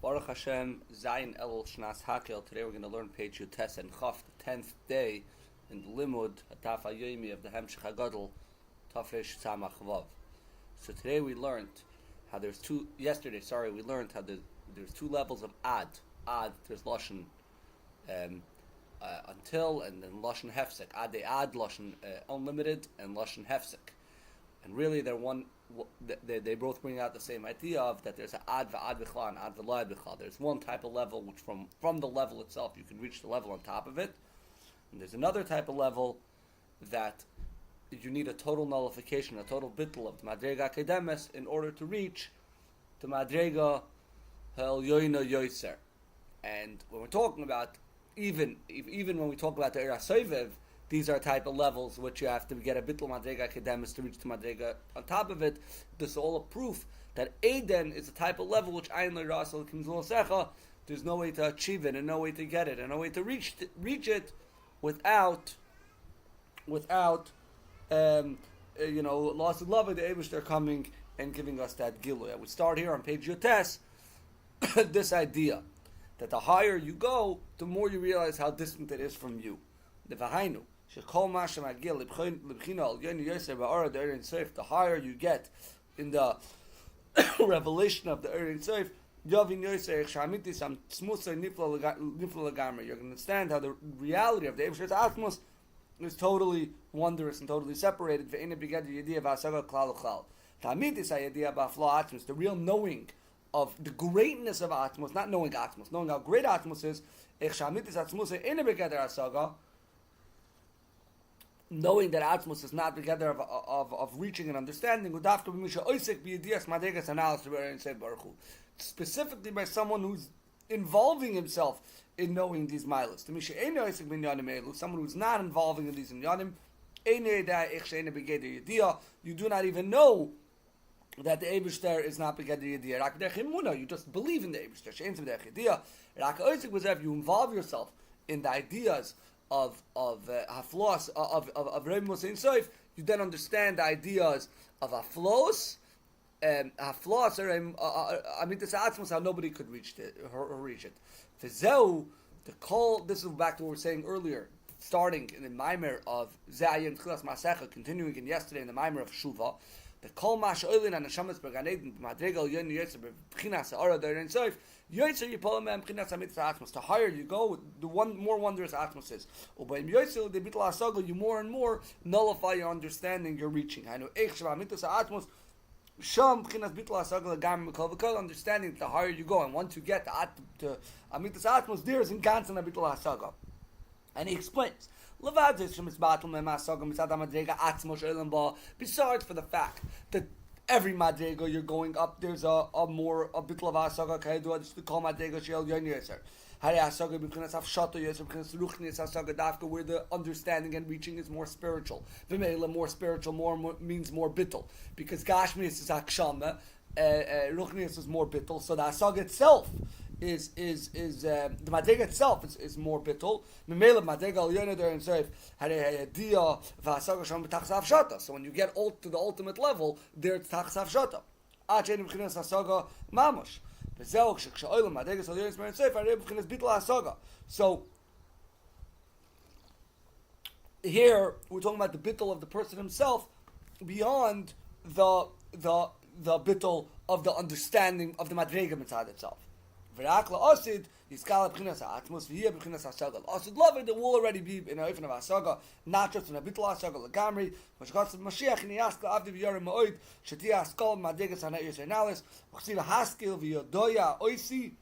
Baruch Hashem, Zayin El Shnas Hakel. Today we're going to learn page Yutes and Chaf, the 10th day in the Limud, Hataf HaYomi of the Hemshech HaGadol, Tafish Samach Vov. So today we learned how there's two levels of Ad. Ad, there's Lashon until, and then Lashon Hefsek. Ad, Lashon unlimited, and Lashon Hefsek. And really they both bring out the same idea of that there's an ad v'ad b'chla and ad v'la b'chla. There's one type of level which from the level itself you can reach the level on top of it, and there's another type of level that you need a total nullification, a total bittul of the madrega kedemes in order to reach the madrega hel yoyna yoyser. And when we're talking about even when we talk about the era soivev, these are type of levels which you have to get a bittul madrega kedemis to reach the madrega on top of it. This is all a proof that Eden is a type of level which ayin le'rasel kimzul secha. There's no way to achieve it and no way to get it and no way to reach it without loss of love of the Eibush. They're coming and giving us that gilui. We start here on page Yotes. This idea that the higher you go, the more you realize how distant it is from you. The Vahainu. The higher you get in the revelation of the Erin Seif, you're going to understand how the reality of the Eibush's Atmos is totally wondrous and totally separated. The real knowing of the greatness of Atmos, not knowing Atmos, knowing how great Atmos is, knowing that Atmos is not together of reaching and understanding, specifically by someone who's involving himself in knowing these milas. Someone who's not involving in these inyanim, you do not even know that the Eibishter is not begeder yediyah. You just believe in the Eibishter. If you involve yourself in the ideas of haflos of Rebbe Ein Sof, you then understand the ideas of haflos and haflos this atzmos, how nobody could reach it. V'zeu the kol. This is back to what we were saying earlier, starting in the maamer of Zayin Tchilas Masecha, continuing in yesterday in the maamer of Shuva. The kol mash oilin and neshamas beganeden madregal yon yotzer b'chinas ha'ara d'Ein Sof yotzer yipolam mem b'chinas hamitzvah atmos. The higher you go, the more wondrous atmos is. U'beim yotzer the bittul hasagol, you more and more nullify your understanding, you're reaching. I know eich sheva hamitzvah atmos sham b'chinas bittul hasagol agam mekol v'kol. Understanding the higher you go, and once you get to hamitzvah atmos, there is in ganzen bittul hasagol. And he explains. Besides for the fact that every madrega you're going up, there's a bittul of hasaga kaidu just to call madrega shel yon yoser. Hari hasaga b'chinas hafshata yoser b'chinas ruchnis hasaga dafka, where the understanding and reaching is more spiritual. V'meila, more spiritual, more means more bittul, because gashmis is hakshama, ruchnis is more bittul. So the hasaga itself is the madrega itself is more bittul. Memela madrega al yonah there and Sof had a idea v'hasaga sham b'tachas hafshata. So when you get to the ultimate level, there it's tachas hafshata. Achein b'chinas hasaga mamush. V'zeu k'sha'olam madrega al yonah and Sof harei b'chinas bittul hasaga. So here we're talking about the bittul of the person himself beyond the bittul of the understanding of the madrega mitzad itself. Asid love it, will already be in a ofen of hasaga, not just in a bittul hasaga legamri. Mashiach and he asked Avdi v'Yarim Ma'od Sheti Haskal Madregas Hanei Yisraelis Chsiva Haskil v'Yodoya Oisi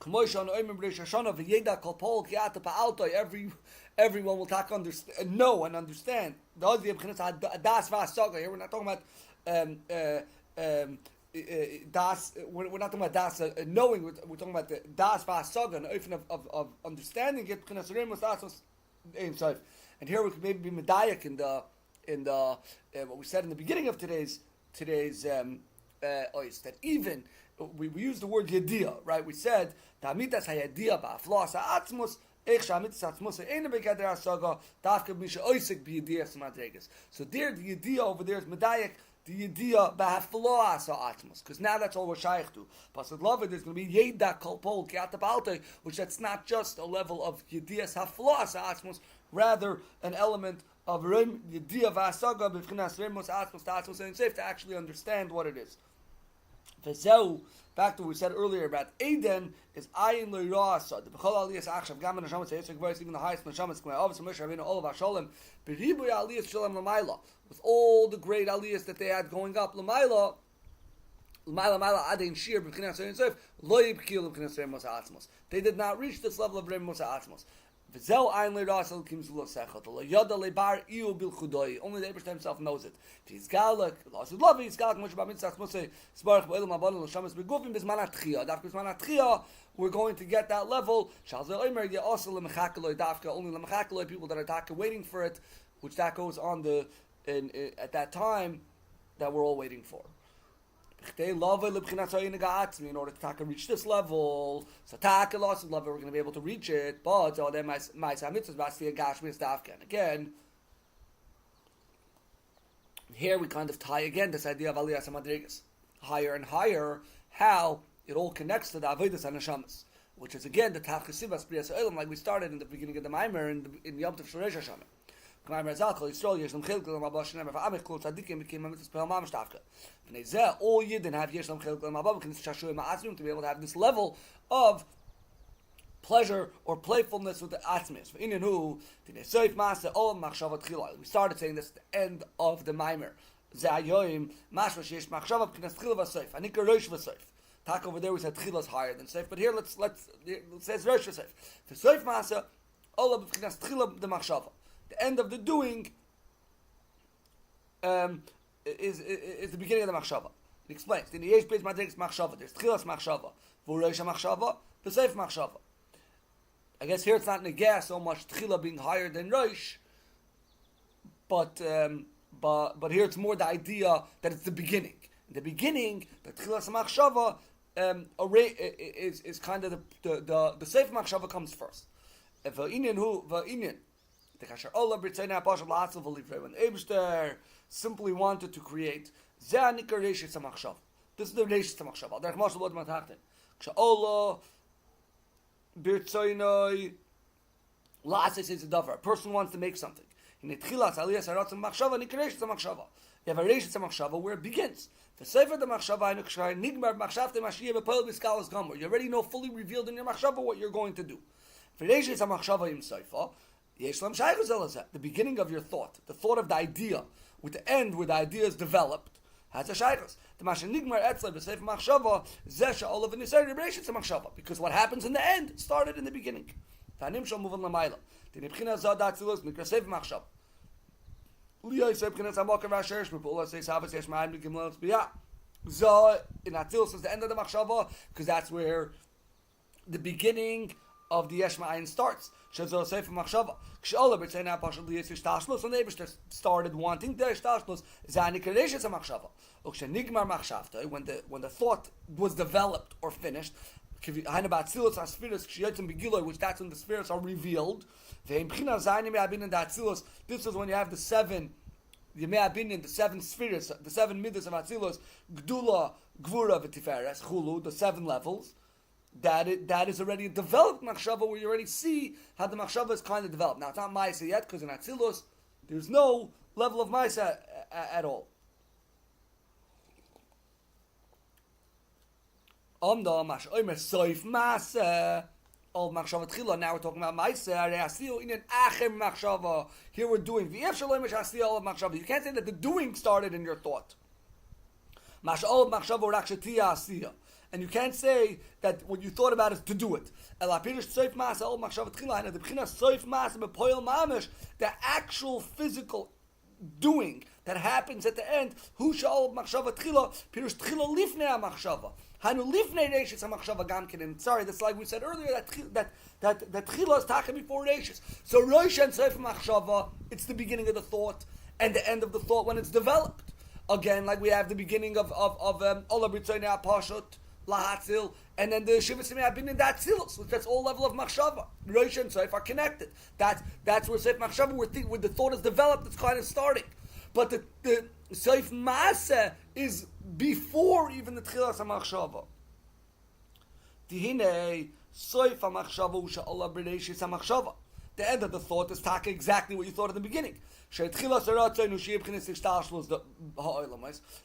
K'moishon Oimim B'Reish Hashana v'Yeda Kol Pol Ki'ata Pa'altoi. Everyone will talk know and understand. The Ozdi B'Chinas Adas v'Hasaga. Here we're not talking about das. We're not talking about das knowing. We're talking about the das v'hasaga, an ofen of understanding it. And here we could maybe be medayak in the what we said in the beginning of today's ois, that even we use the word yediyah, right? We said ta'amitas hayediyah ba'aflos ha'atzmos. So there the idea over there is medayak the idea b'hafloa asa atmos, because now that's all we're shaykh to. Pasuk Lavid is going to be yeda kolpol kiatapalte, which that's not just a level of yedias hafloa asa atmos, rather an element of yediyah v'asaga b'fchinas remos atmos ta'atmos and safe to actually understand what it is. V'zeu, back to what we said earlier about Eden, is ayin lo yirah asad. B'chol aliyas achshav gam neshamas ha'yisik v'yis, even the highest neshamas k'mei avos Moshe Rabbeinu olav ha'sholem b'ribuy aliyas sholem l'mayla, with all the great aliyas that they had going up l'mayla adein Shiur b'chinas remos lo yibkil b'chinas remos atmos. They did not reach this level of remos atmos. Only the Eibishter himself knows it. He's galak, lost his love, he's galak, Moshe Bamitzach, Moshe, Sbarach, Ba'elam, Abon, L'shamas, Begufim, Bizman HaTchiyah. After Bizman HaTchiyah, we're going to get that level. Shalzel Omer, Ya'asa L'mechakaloi, Dafka, only L'mechakaloi, people that are waiting for it, which that goes on at that time, that we're all waiting for. In order to reach this level, so level, we're going to be able to reach it. But again, here we kind of tie again this idea of Aliyas HaMadrigas, higher and higher, how it all connects to the Avodas HaNeshamas, which is again the Tachesivas B'Riyas Ha'olam, like we started in the beginning of the Maimer in Yom Tov Shoresh Hashem. All Yidden have Yeshlem Chilkel to be able to have this level of pleasure or playfulness with the Atzmis. We started saying this at the end of the Maimer. Tak over there we said Tchilas higher than Seif, but here let's say it's Rosh Seif. For Seif Masa, all of Tchila the Machshava. The end of the doing is the beginning of the machshava. It explains. In the Yesh Beis Madrigas machshava, there's Tchilas machshava, V'Rosh machshava, V'Seif machshava. I guess here it's not negah so much Tchila being higher than Rosh, but here it's more the idea that it's the beginning. In the beginning, the Tchilas machshava is kind of the Seif machshava comes first. V'Inyan. When Eibishter simply wanted to create, this is the Reishis HaMachshava. Derech Moshe Lod Matachtin. K'sha'olah b'rtzoinoi la'ases is a davar. A person wants to make something. In the Tchilas Aliyas HaRatzon Machshava, Nikar Reishis HaMachshava. You have a Reishis HaMachshava where it begins. The Sefer the Machshava Nigmar Machshavte Mashiach B'Poel B'Skalas Gomer. You already know fully revealed in your Machshava what you're going to do. For Reishis HaMachshava Im Seifa, the beginning of your thought, the thought of the idea, with the end where the idea is developed, has a shaykhus. Because what happens in the end started in the beginning. In Atzilus is the end of the machshava, because that's where the beginning of the Yesh Ma'ayin starts. Shazol Sefer Machshava. Kshola b'tzeinah pashal liyesish tashlos. When the Eibishter started wanting the tashlos, zani kereshes a machshava. Ukshenigmar machshavta, when the thought was developed or finished, haina ba'atzilos asfiros kshiyotzim begiloi, which that's when the spheres are revealed. Ve'imchina zayni me'abin in the atzilos. This is when you have the seven. You may have been in the seven spheres, the seven midas of Atzilos, Gdula, Gvura, V'Tiferes, Chulu, the seven levels. That is already a developed machshava where you already see how the machshava is kind of developed. Now it's not ma'isa yet because in Atzilus there's no level of ma'isa at all. Now we're talking about ma'isa. Here we're doing. You can't say that the doing started in your thought. And you can't say that what you thought about is to do it. The actual physical doing that happens at the end, sorry, that's like we said earlier, that tchila is taken before reishis. So rosh and seif machshava, it's the beginning of the thought and the end of the thought when it's developed. Again, like we have the beginning of ola b'tzeinah pashut, lahatzil, and then the shivas have been in that tzilus, which that's all level of machshava. Rosh and seif are connected. That's where seif machshava, where the thought is developed, it's kind of starting. But the Seif Maaseh is before even the Tchilas HaMachshava. Tihine Seif HaMachshava U'Sha'Allah B'Reishis HaMachshava. The end of the thought is taka exactly what you thought at the beginning. The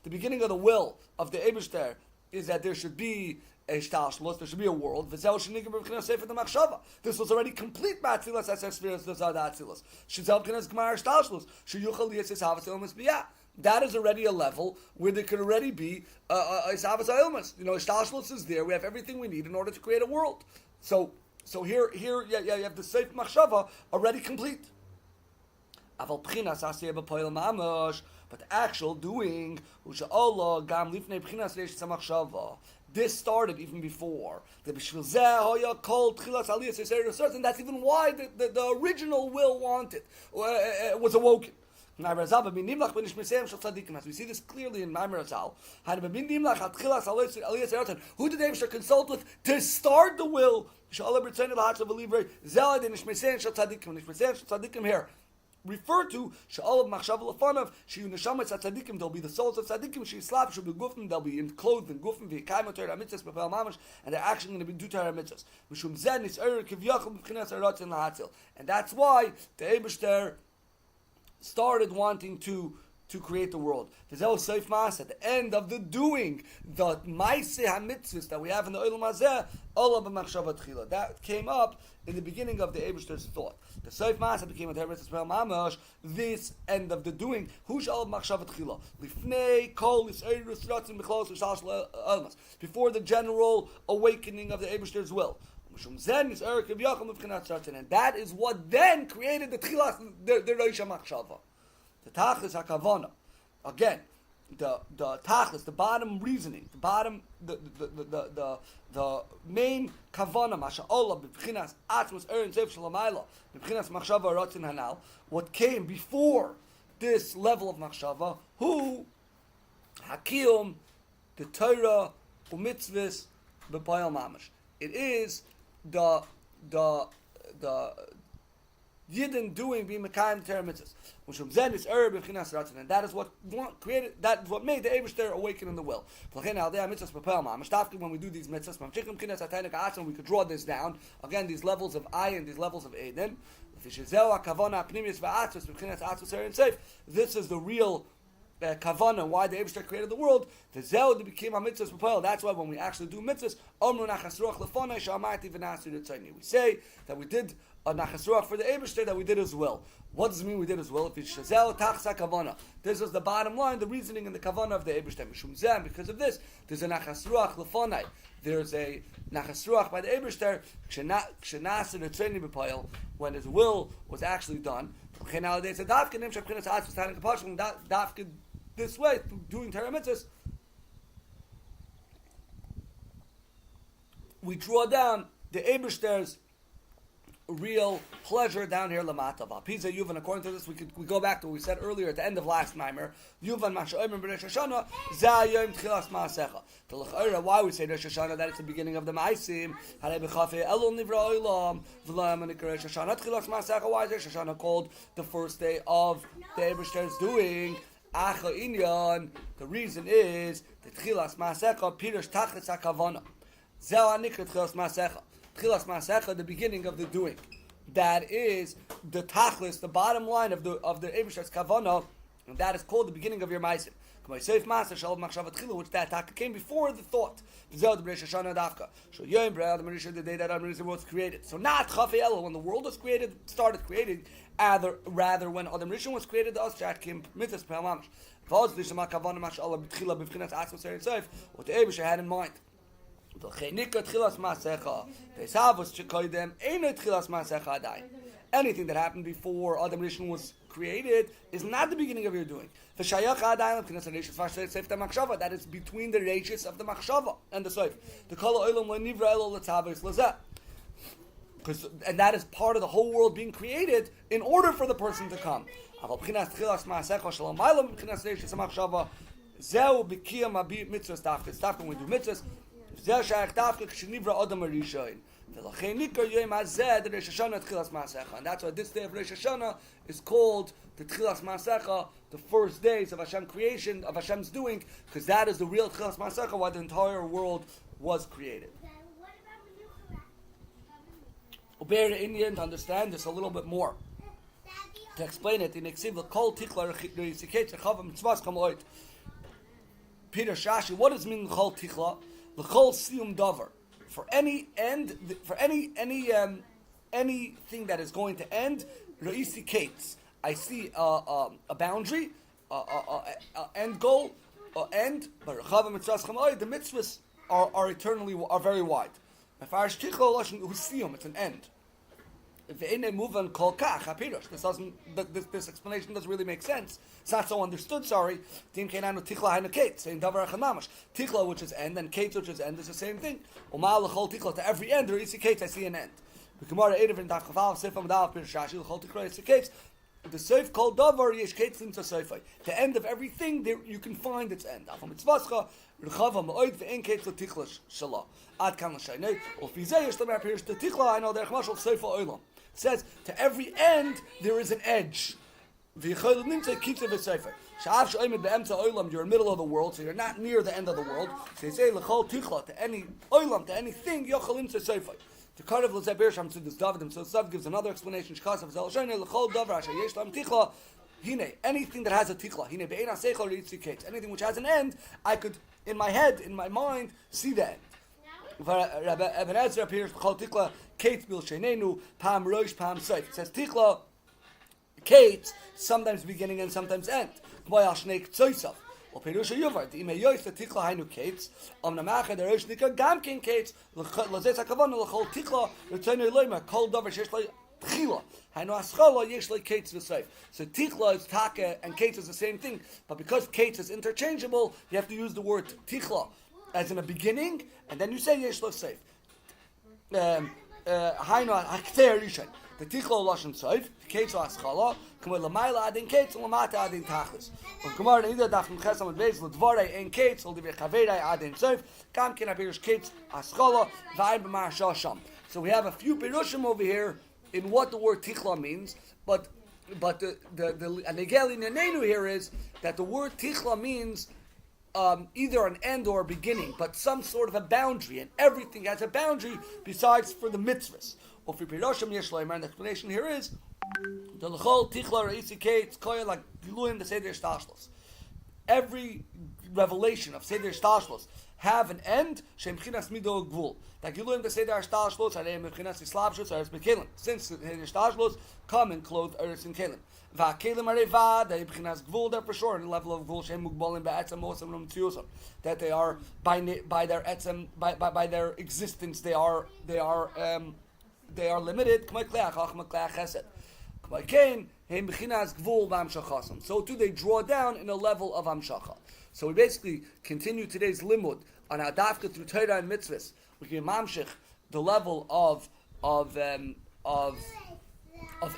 beginning of the will of the Eibishter is that there should be a shtalshlos, there should be a world. This was already complete matzilas as spheres the zadatzilas. That is already a level where there could already be a savas ilmas. Shtalshlos is there. We have everything we need in order to create a world. So here, you have the Seif Machshava already complete. But the actual doing, this started even before. And that's even why the original will wanted, was awoken. As we see this clearly in Maamar Azal. Who did Eibishter consult with to start the will? Here referred to Sha'al of Machshav Lefanav, Shiur Neshamas Tzadikim, they'll be the souls of Tzadikim, She'yislap, She'll be Gufim, they'll be clothed in Gufim, V'yikayim Torah Mitzvahs, B'pel Mamash, and they're actually going to be do Torah Mitzvahs. Mishum Zen is Kivyachol B'chinas Haratzin Lahatzil. And that's why the Eibishter started wanting to create the world. At the end of the doing, the Maaseh HaMitzvahs that we have in the Olam Hazeh, Olam B'machshava Tchila. That came up in the beginning of the Eibishter's thought. The Seif Maaseh became a Teres Israel Mamash, this end of the doing, Hush Olam B'machshava Tchila. Lifnei Kol Yisrael Ratzin B'chlos V'shalosh Elmas. Before the general awakening of the Eibishter's will. And that is what then created the Tchilas, the Rosh HaMachshava. The Tachlis HaKavana. Again, the Tachlis, the bottom reasoning, the bottom, the main Kavana, Masha'Allah, B'B'chinas Atzmus Erin Zev Shalamayla, B'B'chinas Machshava Ratzin Hanal, what came before this level of Machshava, who Hakiyum, the Torah, U'Mitzvahs, B'Payal Mamash. It is the Yidden doing being Mekayim Torah Mitzvahs. And that is what created, that is what made the Eibishter awaken in the will. When we do these mitzvahs, we could draw this down. Again, these levels of ayin, these levels of Eden. This is the real kavana, why the Eibishter created the world. That's why when we actually do mitzvahs, we say that we did a nachas for the Eibishter, that we did as well. What does it mean we did as well? This is the bottom line, the reasoning in the kavana of the Eibishter. Because of this, there's a nachas ruach lefonai. There's a nachas ruach by the Eibishter when his will was actually done. This way, doing Torah mitzvahs, we draw down the Eibishter's real pleasure down here lamata. Pisa Yuvan. According to this, we go back to what we said earlier at the end of last Maamar. Yuvan Masha'omer B'Rosh Hashanah Zayom Tchilas Maasecha. To l'chayra, why we say Rosh Hashanah, that it's the beginning of the Ma'asim. Harei b'chafei Elul Nivra Olam V'Layam Anikar Rosh Hashanah Tchilas Maasecha. Why is Rosh Hashanah called the first day of the Eibishter's doing? Acha Inyan. The reason is the Tchilas Maasecha Pirush Tachlis HaKavana. Zeh Anikar Tchilas Maasecha. Tchilas Maasecha, the beginning of the doing. That is the tachlis, the bottom line of the Eibishter's kavana, and that is called the beginning of your ma'asim. Which that came before the thought. The day that Adam was created. So not Chafei Elul, when the world was created, started creating, rather when Adam Rishon was created, the Oshat came mitzvahs Peh Mamash. What the Eibishter had in mind. Anything that happened before Adam Rishon was created is not the beginning of your doing. That is between the reishis of the machshava and the soif. And that is part of the whole world being created in order for the person to come. When we do mitzvahs, And that's why this day of Rosh Hashanah is called the Tchilas Maasecha, the first days of Hashem creation, of Hashem's doing, because that is the real Tchilas Maasecha, why the entire world was created. Bear the Indian to understand this a little bit more. To explain it, in Eksiv, Kol Tichla Reisiket Chavam Mitzvahs Kamoit. Peter Shashi, what does it mean Kol Tichla? The Kol Siyum Davar. For any end, for anything that is going to end, Reisi Kates. I see a boundary, end goal, end. But Chavam Mitzvahs Kamoit, the mitzvahs are eternally very wide. It's an end. This explanation doesn't really make sense. It's not so understood, sorry. Tichla, which is end, and Kates, which is end, is the same thing. To every end, I see an end. The Seif called Davar Yesh Kates into Seifai. The end of everything, there you can find its end. It says, to every end, there is an edge. You're in the middle of the world, so you're not near the end of the world. So they say, to any oilam, to anything, the Karav L'Zebir Sham to this David, so David gives another explanation. Anything that has a tichla, anything which has an end, I could, in my head, in my mind, see the end. Rabbi Eben Ezra appears L'chol Tichla, Kate Bil Sheinenu, Pam Rosh, Pam Seif. It says Tichla, Kate, sometimes beginning and sometimes end. K'moy Shnei Ktsoisav. Or Perusha Yuvar, the Imeyois, the Tichla Hainu Kates, Namacha, the Rosh Nika, Gamkin Kates, Lazet HaKavan, L'chol Tichla, L'tzenu Eloima, Kol Dover, Shesh Lai Tchila, Hainu Aschala, Yesh Lai Kates V'Seif. So Tichla is Taka and Kates is the same thing, but because Kates is interchangeable, you have to use the word Tichla as in a beginning, and then you say Yesh Lai Seif. Hainu Hakter Rishon. The Tichla Lashon Seif, Kates Aschala, K'moy L'mayla Adin Kates, L'mata Adin Tachlis. From Gemara Either Daf Mechesam and Beis L'Dvarei Ein Kates, L'Divei Chaverei Adin Seif, Kam Ken Apirish Kates Aschala, V'ayin B'mar Shasham. So we have a few Pirushim over here in what the word Tichla means, but the Negeli Nenenu here is that the word Tichla means either an end or a beginning, but some sort of a boundary, and everything has a boundary besides for the mitzvahs. Or for Pirushim Yeshloimer, and the explanation here is the L'chol Tichla Reisi Kates Koya like Giluim the Seder Shtashlos. Every revelation of Seder Shtashlos have an end. Shem Chinas Mido Gvul. That Giluim the Seder Shtashlos are Chinas Islavshus Eretz Bekelim. Since the Seder Shtashlos come and clothe Eretz and Kelim. VaKelim Areva they Chinas Gvul there for sure. In the level of Gvul Shem Mugbolim Be'etzem Osam Rum Tziyusam. That they are by their etzem by their existence they are limited. So too they draw down in a level of Amshacha. So we basically continue today's limud on our dafka through Torah and mitzvahs. We can mamshech the level of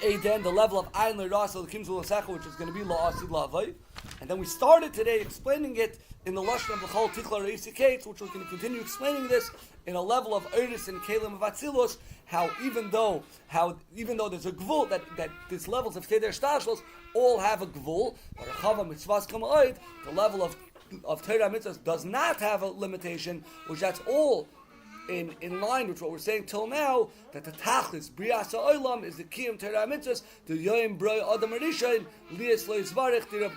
Eden, the level of Ayin L'Rasa L'Kim Zulasecha, which is going to be La'asid La'avay. And then we started today explaining it in the Lashon of the Chol Tichla Reisi Kates, which we're going to continue explaining this in a level of Eris and Kalim of Atzilus, how even though there's a gvul, that these levels of Seder Shtashlos all have a gvul, but Chava Mitzvahs Kamoid, the level of Torah Mitzvahs does not have a limitation, which that's all in line with what we're saying till now, that the Tachlis, Briasa Olam, is the Kiyam Torah Mitzvahs, the Yoim Broi Adam Arishain, Lias Lo Yisvarech, the